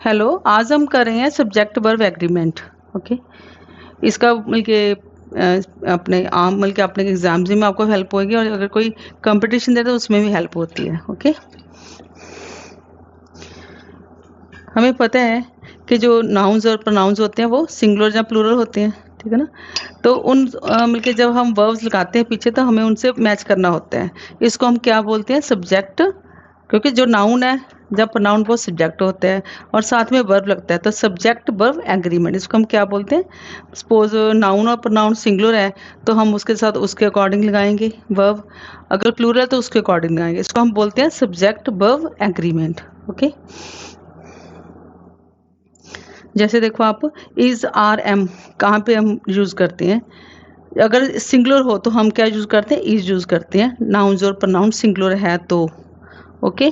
Hello, आज हम कर रहे हैं सब्जेक्ट वर्ब एग्रीमेंट। ओके। इसका मिलके अपने आम मिलके अपने एग्जाम्स में आपको हेल्प होगी और अगर कोई कंपटीशन दे तो उसमें भी हेल्प होती है। ओके। हमें पता है कि जो नाउन्स और प्रोनाउंस होते हैं वो सिंगुलर या प्लूरल होते हैं, ठीक है ना। तो उन मिलके जब हम वर्ब्स लगाते हैं पीछे तो हमें उनसे मैच करना होता है। इसको हम क्या बोलते हैं? सब्जेक्ट। क्योंकि जो नाउन है, जब प्रोनाउन वो सब्जेक्ट होता है और साथ में वर्ब लगता है, तो सब्जेक्ट वर्ब एग्रीमेंट इसको हम क्या बोलते हैं? सपोज नाउन और प्रोनाउन सिंगुलर है तो हम उसके साथ उसके अकॉर्डिंग लगाएंगे वर्ब। अगर प्लूरल है तो उसके अकॉर्डिंग लगाएंगे। इसको हम बोलते हैं सब्जेक्ट वर्ब एग्रीमेंट। ओके। जैसे देखो आप, इज आर एम कहाँ पे हम यूज करते हैं? अगर सिंगुलर हो तो हम क्या यूज करते हैं? इज यूज करते हैं। नाउन्स और प्रोनाउन सिंगुलर है तो। Okay.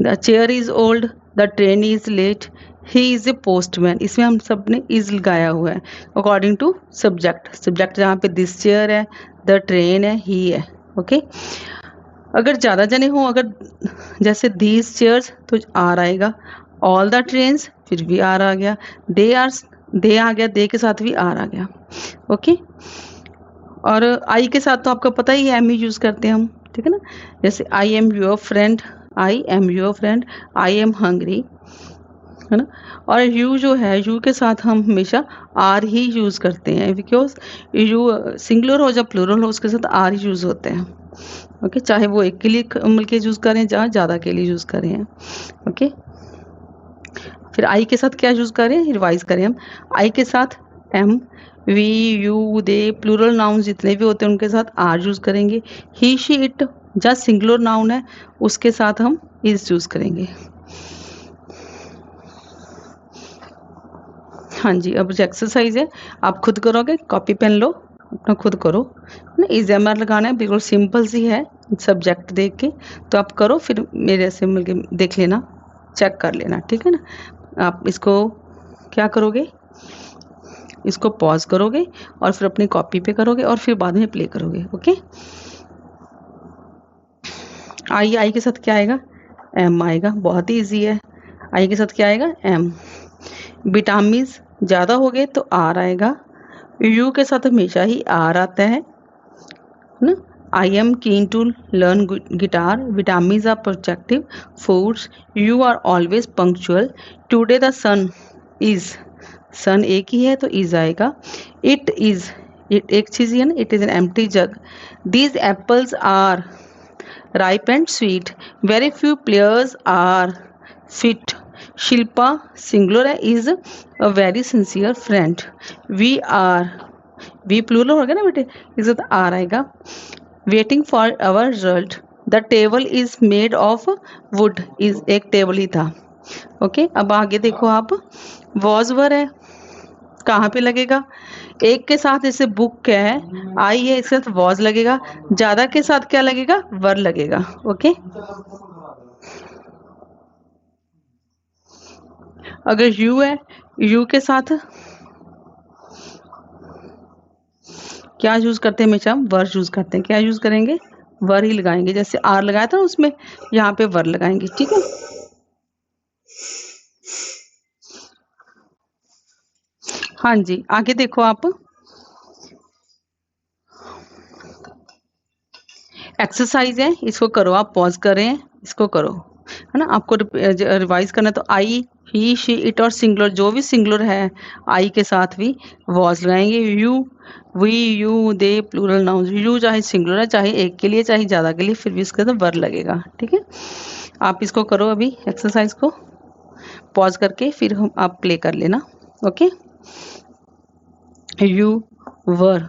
The chair is old, the train is late, he is a postman. इसमें हम सब ने इज लगाया हुआ है अकॉर्डिंग टू सब्जेक्ट। सब्जेक्ट जहाँ पे दिस चेयर है, द ट्रेन है, ही है। ओके। अगर ज़्यादा जने हो, अगर जैसे दीज चेयर्स तो आर आएगा। ऑल द ट्रेन्स फिर भी आर आ गया। दे आर, दे आ गया, दे के साथ भी आर आ गया। ओके। और आई के साथ तो आपको पता ही है, एम ही यूज़ करते हैं हम, ठीक है ना। जैसे I am your friend, I am your friend, I am hungry, है ना। और यू जो है, यू के साथ हम हमेशा आर ही यूज़ करते हैं बिकॉज यू सिंगुलर हो या प्लूरल हो उसके साथ आर ही यूज़ होते हैं। ओके। चाहे वो एक के लिए मिलके यूज़ करें जहाँ ज़्यादा के लिए यूज़ करें हैं। ओके। फिर आई के साथ क्या यूज़ करें? रिवाइज करें हम। आई के साथ am, we, you, they, plural noun जितने भी होते हैं उनके साथ आर यूज़ करेंगे। ही, शी, इट जहाँ सिंगुलर नाउन है उसके साथ हम इज यूज़ करेंगे। हाँ जी, अब जो एक्सरसाइज है आप खुद करोगे, कॉपी पेन लो अपना, खुद करो ना। इज एम आर लगाना है, बिल्कुल सिंपल सी है सब्जेक्ट देख के। तो आप करो, फिर मेरे से मिल के देख लेना, चेक कर लेना, ठीक है ना। आप इसको क्या करोगे? इसको पॉज करोगे और फिर अपनी कॉपी पे करोगे और फिर बाद में प्ले करोगे। ओके। आई के साथ क्या आएगा? एम आएगा, बहुत ही ईजी है। आई के साथ क्या आएगा? एम। विटामिन्स ज़्यादा हो गए तो आर आएगा। यू के साथ हमेशा ही आर आता है ना। I am keen to learn guitar, vitamins are protective foods, you are always punctual, today the sun is, sun एक ही है तो इज आएगा। इट इज, इट एक चीज ही है ना, it is an empty jug. These apples are ripe and sweet, very few players are fit, Shilpa singular है, is a very sincere friend. We are, we plural हो गया ना बेटे, इस आर आएगा। Waiting for our result, the table is made of wood, is एक table ही था। ओके। अब आगे देखो आप, वॉज वर है, कहाँ पे लगेगा? एक के साथ जैसे बुक है, आई है, इसके साथ वॉज लगेगा। ज्यादा के साथ क्या लगेगा? वर लगेगा। ओके। अगर यू है, यू के साथ क्या यूज करते हैं? हमेशा हम वर यूज करते हैं। क्या यूज करेंगे? वर ही लगाएंगे। जैसे आर लगाया था उसमें, यहाँ पे वर लगाएंगे, ठीक है। हाँ जी, आगे देखो आप, एक्सरसाइज है, इसको करो आप, पॉज करें, इसको करो, है ना। आपको रिवाइज करना है तो आई, ही, शी, इट और सिंगुलर, जो भी सिंगुलर है आई के साथ भी वॉज लगाएंगे। You, we, you, they, plural noun, you चाहे सिंगुलर है, चाहे एक के लिए चाहे ज़्यादा के लिए, फिर भी इसके अंदर वर लगेगा, ठीक है। आप इसको करो अभी एक्सरसाइज को पॉज करके, फिर हम आप प्ले कर लेना। ओके। यू, वर,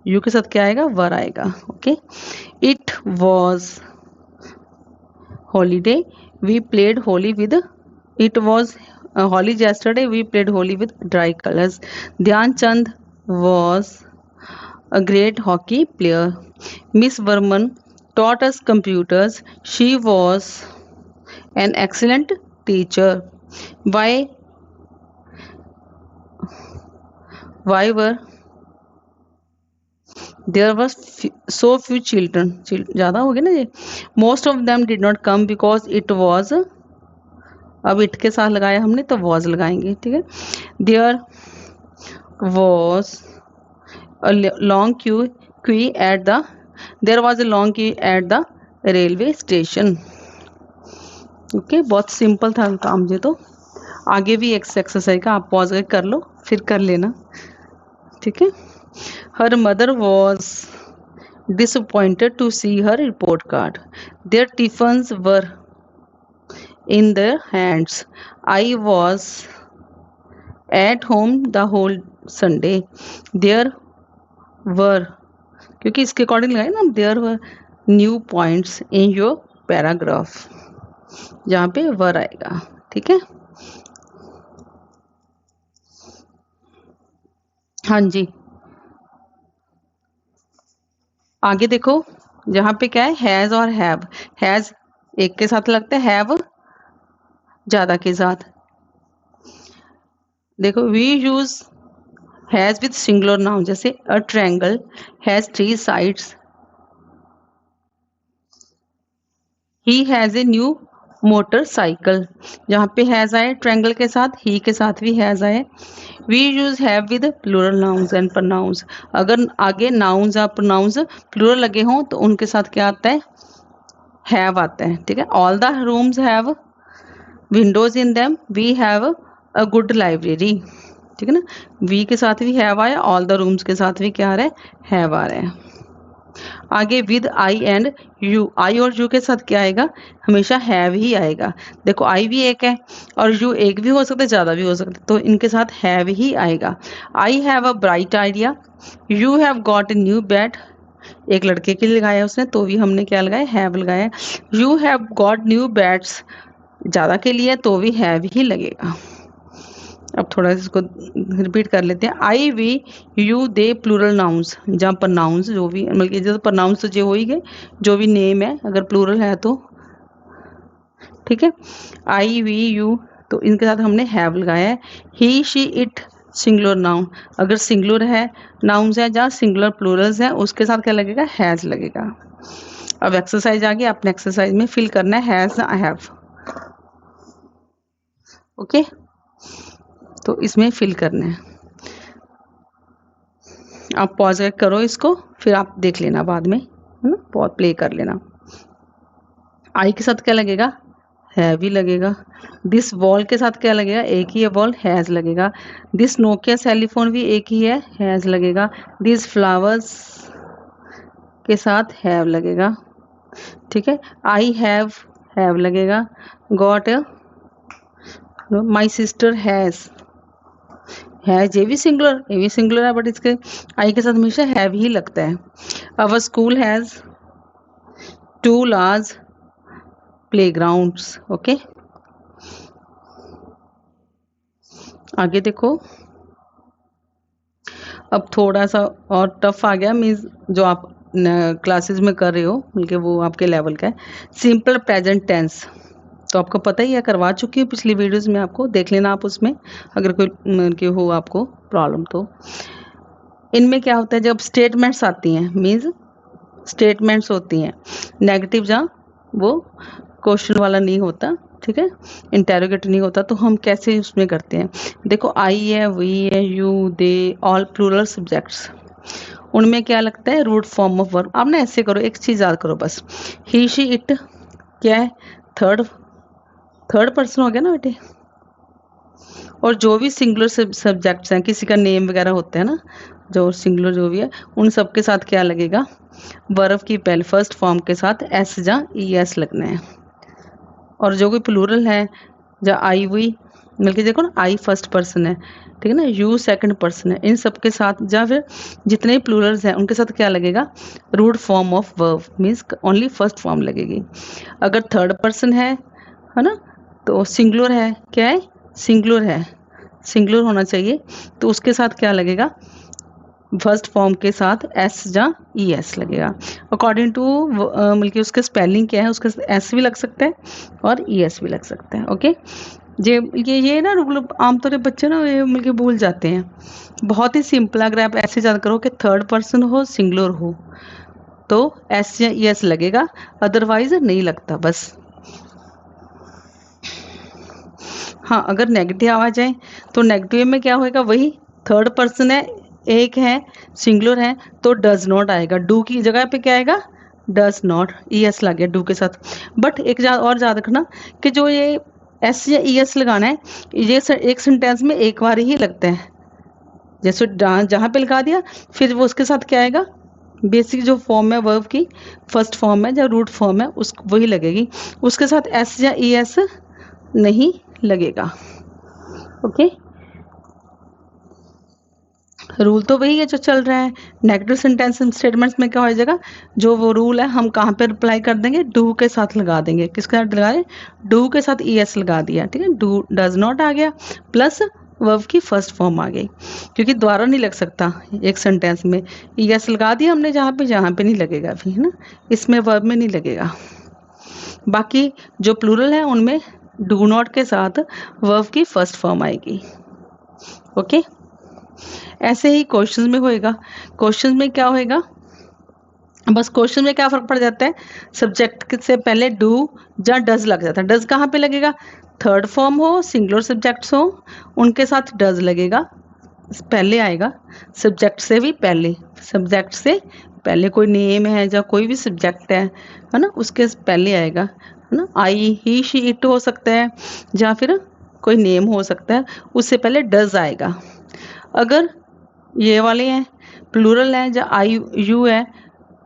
यू के साथ क्या आएगा? वर आएगा। Okay. It was holiday, we played holy with, it was Holi yesterday, we played holy with dry colors. Dhyan Chand was a great hockey player. Miss Burman taught us computers, she was an excellent teacher. Why were there was so few children, ज़्यादा हो गया ना ये। Most of them did not come because it was अब it के साथ लगाया हमने तो वॉज लगाएंगे, ठीक है। There was a long queue at the there was a long queue at the railway station. Okay, बहुत सिंपल था काम ये तो। आगे भी एक एक्सरसाइज का आप पॉज कर लो फिर कर लेना, ठीक है। Her mother was disappointed to see her report card. Their tiffins were in their hands. I was at home the whole Sunday. There were, क्योंकि इसके अकॉर्डिंग लगाए ना, there were new points in your paragraph, जहाँ पे वर आएगा, ठीक है। हाँ जी, आगे देखो, जहाँ पे क्या है हैज और हैव। हैज एक के साथ लगता है, हैव ज्यादा के साथ। देखो we use has with singular noun, जैसे a triangle has 3 sides, he has a new motorcycle. जहाँ पे हैज आए ट्रायंगल के साथ, ही के साथ भी हैज आए। We use have with plural nouns and pronouns. अगर आगे नाउन्स या प्रोनाउंस प्लूरल लगे हों तो उनके साथ क्या आता है, हैव आता है, ठीक है। All the rooms have windows in them, we have a good library, ठीक है ना। वी के साथ भी हैव आया, ऑल द रूम्स के साथ भी क्या आ रहा है, हैव आ रहा है। आगे विद आई एंड यू, आई और यू के साथ क्या आएगा, हमेशा हैव ही आएगा। देखो आई भी एक है और यू एक भी हो सकता है, ज़्यादा भी हो सकता है, तो इनके साथ हैव ही आएगा। I have a bright idea, you have got a new bad, एक लड़के के लिए लगाया उसने तो भी हमने क्या लगाया, हैव लगाया। You have got new beds, ज़्यादा के लिए तो भी हैव ही लगेगा। अब थोड़ा इसको रिपीट कर लेते हैं। I we you they plural nouns, जहाँ पर नाउन्स जो भी मतलब जैसे प्रोनाउंस तो जो हो ही गए, जो भी नेम है अगर प्लूरल है तो, ठीक है। आई वी यू तो इनके साथ हमने हैव लगाया है। ही शी इट सिंगुलर नाउन, अगर सिंगुलर है नाउन्स है जहाँ सिंगुलर प्लूरल्स हैं उसके साथ क्या लगेगा, हैज लगेगा। अब एक्सरसाइज आ गई, अपने एक्सरसाइज में फिल करना है हैज आई हैव, ओके। तो इसमें फिल करना है, आप पॉज करो इसको फिर आप देख लेना बाद में, है ना, पॉज प्ले कर लेना। आई के साथ क्या लगेगा, है भी लगेगा। दिस वॉल के साथ क्या लगेगा, एक ही है वॉल, हैज लगेगा। दिस नोकिया टेलीफोन भी एक ही है, हैज लगेगा। दिस फ्लावर्स के साथ हैव लगेगा, ठीक है। आई हैव लगेगा। गॉट माई सिस्टर हैज ये भी सिंगुलर है बट इसके आई के साथ हमेशा हैव ही लगता है। अवर school has 2 large playgrounds, okay. आगे देखो, अब थोड़ा सा और टफ आ गया, मीन्स जो आप क्लासेस में कर रहे हो बल्कि वो आपके लेवल का है। सिंपल प्रेजेंट टेंस तो आपको पता ही है, करवा चुकी हूँ पिछली वीडियोस में, आपको देख लेना आप उसमें अगर कोई हो आपको प्रॉब्लम तो। इनमें क्या होता है, जब स्टेटमेंट्स आती हैं, मीन्स स्टेटमेंट्स होती हैं नेगेटिव, जहाँ वो क्वेश्चन वाला नहीं होता, ठीक है, इंटेरोगेट नहीं होता, तो हम कैसे उसमें करते हैं। देखो आई है, वी है, you, they, all plural subjects, उनमें क्या लगता है, रूट फॉर्म ऑफ वर्ब। आप ना ऐसे करो, एक चीज़ याद करो बस, ही शी इट क्या है, थर्ड पर्सन हो गया ना बेटे। और जो भी सिंगुलर सब्जेक्ट्स हैं, किसी का नेम वगैरह होता है ना, जो सिंगुलर जो भी है, उन सब के साथ क्या लगेगा, वर्ब की पहले फर्स्ट फॉर्म के साथ एस या ई एस लगना है। और जो कोई प्लूरल है, या आई वी मिलके देखो ना, आई फर्स्ट पर्सन है, ठीक है ना, यू सेकंड पर्सन है, इन सब के साथ या फिर जितने प्लूरल्स हैं उनके साथ क्या लगेगा, root form of verb, means only first form लगेगी। अगर थर्ड पर्सन है ना, तो सिंगुलर है, क्या है, सिंगुलर होना चाहिए, तो उसके साथ क्या लगेगा, फर्स्ट फॉर्म के साथ एस या ई एस लगेगा। अकॉर्डिंग टू मतलब उसके स्पेलिंग क्या है, उसके एस भी लग सकता है और ई एस भी लग सकता है, ओके। ये ना मतलब आमतौर पर बच्चे ना ये मतलब भूल जाते हैं। बहुत ही सिंपल, अगर आप ऐसे याद करो कि थर्ड पर्सन हो, सिंगुलर हो, तो एस या ई एस लगेगा, अदरवाइज नहीं लगता। बस हाँ, अगर नेगेटिव आ जाए तो नेगेटिव में क्या होएगा, वही थर्ड पर्सन है, एक है, सिंगुलर है, तो डज नॉट आएगा। डू की जगह पे क्या आएगा, डज नॉट, ई एस लग गया डू के साथ। बट एक और याद रखना कि जो ये एस या ई एस लगाना है, ये एक सेंटेंस में एक बार ही लगता है। जैसे जहाँ पे लगा दिया, फिर वो उसके साथ क्या आएगा, बेसिक जो फॉर्म है वर्ब की, फर्स्ट फॉर्म है, जो रूट फॉर्म है, उस वही लगेगी, उसके साथ एस या ई एस नहीं लगेगा। ओके, रूल तो वही है जो चल रहा है। नेगेटिव सेंटेंस स्टेटमेंट्स में क्या हो जाएगा, जो वो रूल है हम कहाँ पे अप्लाई कर देंगे, डू के साथ लगा देंगे। किसके साथ लगाए, डू के साथ ई एस लगा दिया, ठीक है, डू डज नॉट आ गया, प्लस वर्ब की फर्स्ट फॉर्म आ गई, क्योंकि दोबारा नहीं लग सकता एक सेंटेंस में। ई एस लगा दिया हमने जहाँ पे नहीं लगेगा अभी, है ना, इसमें वर्ब में नहीं लगेगा। बाकी जो प्लूरल है उनमें डू नॉट के साथ वर्ब की फर्स्ट फॉर्म आएगी। ओके, ऐसे ही क्वेश्चंस में होएगा। क्वेश्चंस में क्या होएगा, बस क्वेश्चन में क्या फर्क पड़ जाता है, सब्जेक्ट से पहले डू या डज लग जाता है। डज कहाँ पे लगेगा, थर्ड फॉर्म हो, सिंगुलर सब्जेक्ट्स हो, उनके साथ डज लगेगा, पहले आएगा, सब्जेक्ट से भी पहले, सब्जेक्ट से पहले कोई नेम है या कोई भी सब्जेक्ट है ना, उसके पहले आएगा, है ना। आई, ही, शी, इट हो सकता है, या फिर कोई नेम हो सकता है, उससे पहले डज आएगा। अगर ये वाले हैं, प्लूरल है या आई यू है,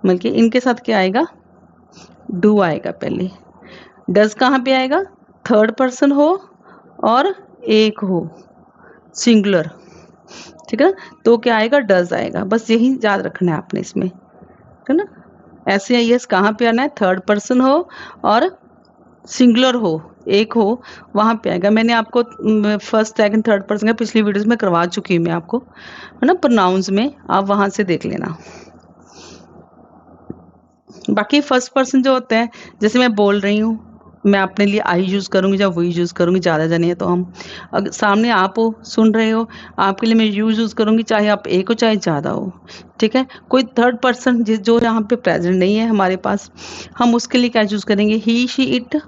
बल्कि इनके साथ क्या आएगा, डू आएगा पहले। डज कहाँ पे आएगा, थर्ड पर्सन हो और एक हो, सिंगुलर, ठीक है, तो क्या आएगा, डज आएगा। बस यही याद रखना है आपने इसमें, ठीक है ना। ऐसे यस कहाँ पे आना है, थर्ड पर्सन हो और सिंगुलर हो, एक हो, वहाँ पे आएगा। मैंने आपको फर्स्ट सेकंड थर्ड पर्सन का पिछली वीडियोस में करवा चुकी हूँ मैं आपको, है ना, प्रोनाउंस में, आप वहाँ से देख लेना। बाकी फर्स्ट पर्सन जो होते हैं, जैसे मैं बोल रही हूँ, मैं अपने लिए आई यूज़ करूँगी या वही यूज़ करूँगी, ज़्यादा जने हैं तो हम, अगर सामने आप हो सुन रहे हो, आपके लिए मैं यूज़ करूँगी, चाहे आप एक हो चाहे ज़्यादा हो, ठीक है। कोई थर्ड पर्सन जो यहाँ पे प्रेजेंट नहीं है हमारे पास, हम उसके लिए क्या यूज़ करेंगे, ही, शी, इट,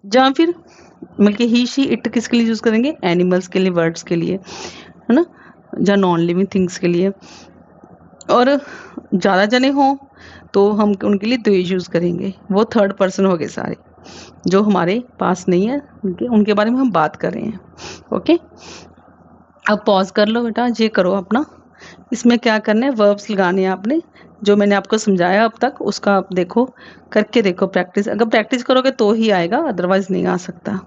या फिर बल्कि ही, शी, इट किसके लिए यूज़ करेंगे, एनिमल्स के लिए, वर्ड्स के लिए, है ना, या नॉन लिविंग थिंग्स के लिए। और ज़्यादा जने हों तो हम उनके लिए दे यूज़ करेंगे, वो थर्ड पर्सन हो गए सारे, जो हमारे पास नहीं है, उनके बारे में हम बात कर रहे हैं। ओके, अब पॉज कर लो बेटा, ये करो अपना, इसमें क्या करना है, वर्ब्स लगाने हैं आपने, जो मैंने आपको समझाया अब तक उसका आप देखो, करके देखो प्रैक्टिस। अगर प्रैक्टिस करोगे तो ही आएगा, अदरवाइज नहीं आ सकता।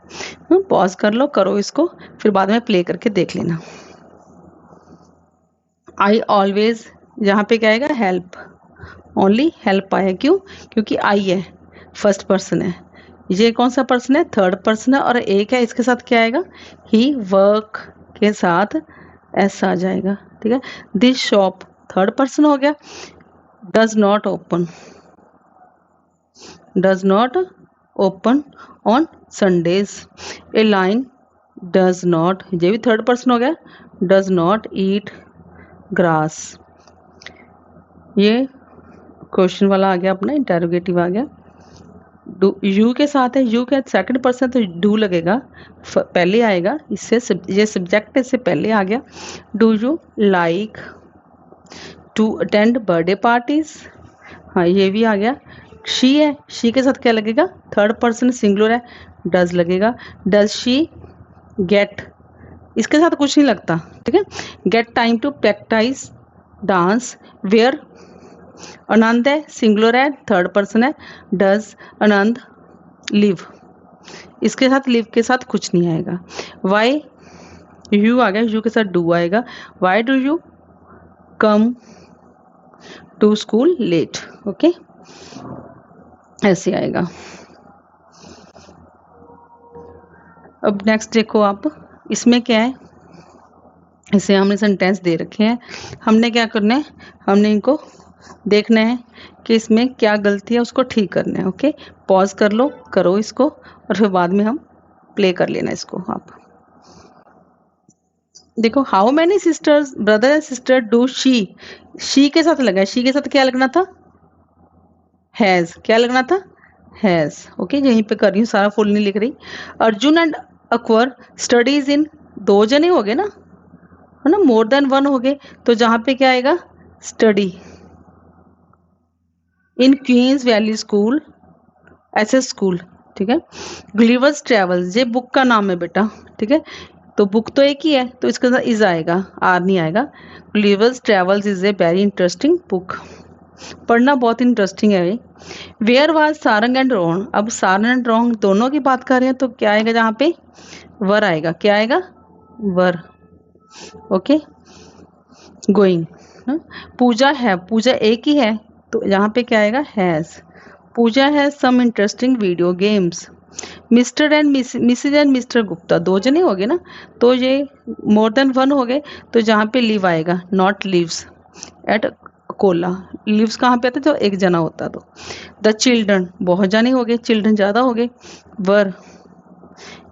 पॉज कर लो, करो इसको, फिर बाद में प्ले करके देख लेना। आई ऑलवेज, यहाँ पे क्या आएगा, हेल्प, ओनली हेल्प आया, क्यों, क्योंकि आई है, फर्स्ट पर्सन है, ये कौन सा पर्सन है, थर्ड पर्सन है, और एक है, इसके साथ क्या आएगा, ही, वर्क के साथ एस आ जाएगा, ठीक है। दिस शॉप, थर्ड पर्सन हो गया, does not open, does not open on Sundays. A line does not, ये भी थर्ड पर्सन हो गया, डज नॉट ईट ग्रास। ये क्वेश्चन वाला आ गया अपना, इंटेरोगेटिव आ गया। डू यू के साथ है, यू के सेकंड पर्सन तो डू लगेगा, पहले आएगा, इससे ये सब्जेक्ट इससे पहले आ गया। Do you like to attend birthday parties, हाँ ये भी आ गया। शी है, शी के साथ क्या लगेगा, थर्ड पर्सन सिंगुलर है, डज लगेगा। डज शी गेट, इसके साथ कुछ नहीं लगता, ठीक है। Get time to practise dance where, Anand है, सिंगुलर है, थर्ड पर्सन है, डज आनंद लिव, इसके साथ लिव के साथ कुछ नहीं आएगा। वाई, यू आ गया, यू के साथ डू आएगा। Why do you come to school late, okay, ऐसे आएगा। अब नेक्स्ट देखो आप, इसमें क्या है, इसे हमने सेंटेंस दे रखे हैं, हमने क्या करना है, हमने इनको देखना है कि इसमें क्या गलती है, उसको ठीक करना है। ओके, पॉज कर लो, करो इसको, और फिर बाद में हम प्ले कर लेना इसको। आप देखो, how many sisters, brother and sister do she के साथ लगा है, शी के साथ क्या लगना था, हैज़, क्या लगना था, हैज़। ओके, यहीं पे कर रही हूँ, सारा फुल नहीं लिख रही। अर्जुन एंड अक्वर स्टडीज इन, 2 जने हो गए ना, है ना, मोर देन 1 हो गए, तो जहाँ पे क्या आएगा study. In Queens Valley School, SS school, ठीक है। ग्लिवर्स ट्रेवल्स, ये बुक का नाम है बेटा, ठीक है, तो बुक तो एक ही है तो इसके साथ इज आएगा, आर नहीं आएगा। Gulliver's travels is a very interesting book, पढ़ना बहुत इंटरेस्टिंग है भाई। Where was Sarang and Rohan, अब सारंग एंड रोहन दोनों की बात कर रहे हैं तो क्या आएगा जहाँ पे वर आएगा, क्या आएगा वर, ओके। गोइंग, पूजा है, पूजा एक ही है तो यहाँ पे क्या आएगा has, Puja has some interesting video games. Mr and Mrs and Mr Gupta, 2 जने हो गए ना, तो ये मोर देन 1 हो गए तो जहाँ पे लिव आएगा, नॉट लिव्स एट कोला, लिव्स कहाँ पे आता है, जो एक जना होता है तो। द चिल्ड्रन, बहुत जाने हो गए, चिल्ड्रन ज़्यादा हो गए, were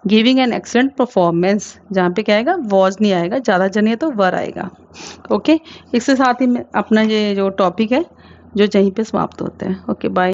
giving an excellent performance, जहाँ पे क्या आएगा वॉज नहीं आएगा, ज़्यादा जने है तो वर आएगा, ओके। इसके साथ ही मैं अपना ये जो टॉपिक है जो यहीं पे समाप्त होता है, ओके बाय।